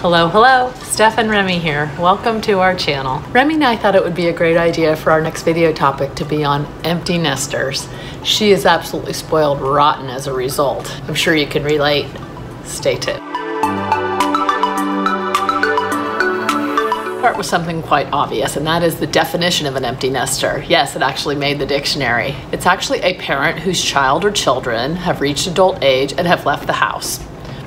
Hello, hello, Steph and Remy here. Welcome to our channel. Remy and I thought it would be a great idea for our next video topic to be on empty nesters. She is absolutely spoiled rotten as a result. I'm sure you can relate. Stay tuned. Start with something quite obvious, and that is the definition of an empty nester. Yes, it actually made the dictionary. It's actually a parent whose child or children have reached adult age and have left the house.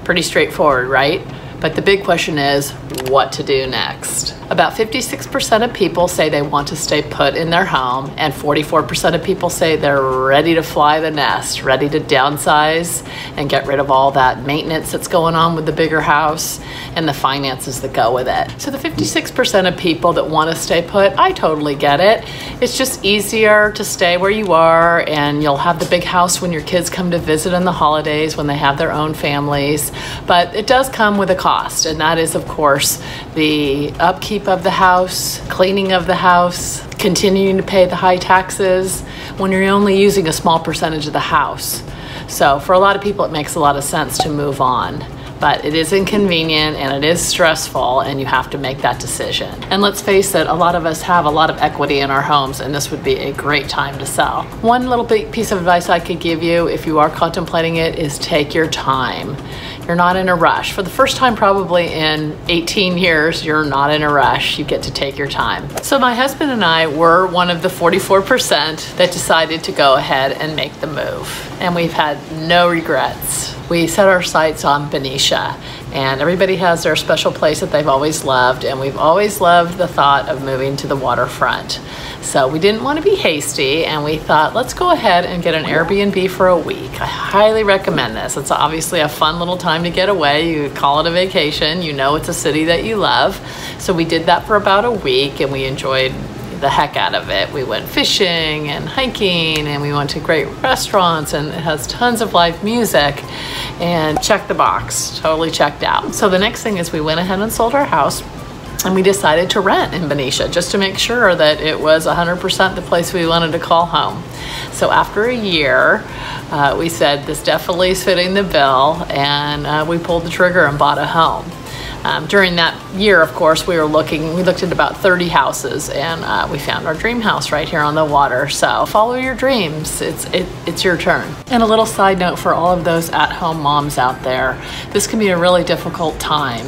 Pretty straightforward, right? But the big question is what to do next. About 56% of people say they want to stay put in their home, and 44% of people say they're ready to fly the nest, ready to downsize and get rid of all that maintenance that's going on with the bigger house and the finances that go with it. So the 56% of people that want to stay put, I totally get it. It's just easier to stay where you are, and you'll have the big house when your kids come to visit in the holidays when they have their own families. But it does come with a cost, and that is, of course, the upkeep of the house, cleaning of the house, continuing to pay the high taxes when you're only using a small percentage of the house. So for a lot of people, it makes a lot of sense to move on. But it is inconvenient and it is stressful, and you have to make that decision. And let's face it, a lot of us have a lot of equity in our homes, and this would be a great time to sell. One little big piece of advice I could give you if you are contemplating it is take your time. You're not in a rush. For the first time probably in 18 years, you're not in a rush. You get to take your time. So my husband and I were one of the 44% that decided to go ahead and make the move. And we've had no regrets. We set our sights on Benicia, and everybody has their special place that they've always loved, and we've always loved the thought of moving to the waterfront. So we didn't want to be hasty, and we thought, let's go ahead and get an Airbnb for a week. I highly recommend this. It's obviously a fun little time to get away. You call it a vacation. You know it's a city that you love. So we did that for about a week, and we enjoyed the heck out of it. We went fishing and hiking, and we went to great restaurants, and it has tons of live music, and check the box, totally checked out. So the next thing is we went ahead and sold our house, and we decided to rent in Benicia just to make sure that it was 100% the place we wanted to call home. So after a year, we said this definitely is fitting the bill, and we pulled the trigger and bought a home. During that year, of course, we looked at about 30 houses, and we found our dream house right here on the water. So follow your dreams. It's your turn. And a little side note for all of those at-home moms out there, this can be a really difficult time,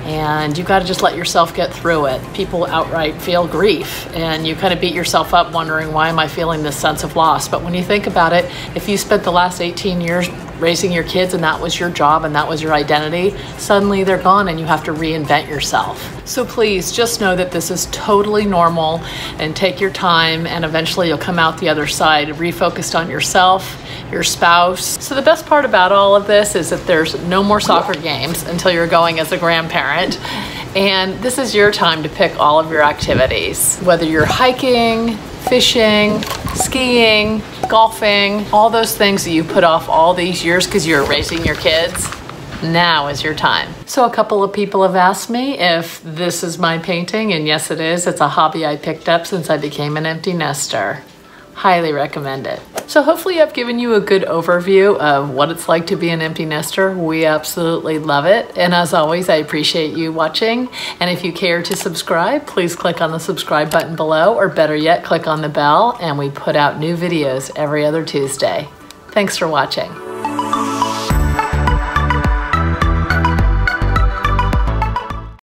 and you've got to just let yourself get through it. People outright feel grief, and you kind of beat yourself up wondering, why am I feeling this sense of loss? But when you think about it, if you spent the last 18 years raising your kids and that was your job and that was your identity, suddenly they're gone and you have to reinvent yourself. So please just know that this is totally normal, and take your time, and eventually you'll come out the other side refocused on yourself, your spouse. So the best part about all of this is that there's no more soccer games until you're going as a grandparent. And this is your time to pick all of your activities, whether you're hiking, fishing, skiing, golfing, all those things that you put off all these years because you're raising your kids. Now is your time. So a couple of people have asked me if this is my painting, and yes it is. It's a hobby I picked up since I became an empty nester. Highly recommend it. So hopefully I've given you a good overview of what it's like to be an empty nester. We absolutely love it. And as always, I appreciate you watching. And if you care to subscribe, please click on the subscribe button below, or better yet, click on the bell, and we put out new videos every other Tuesday. Thanks for watching.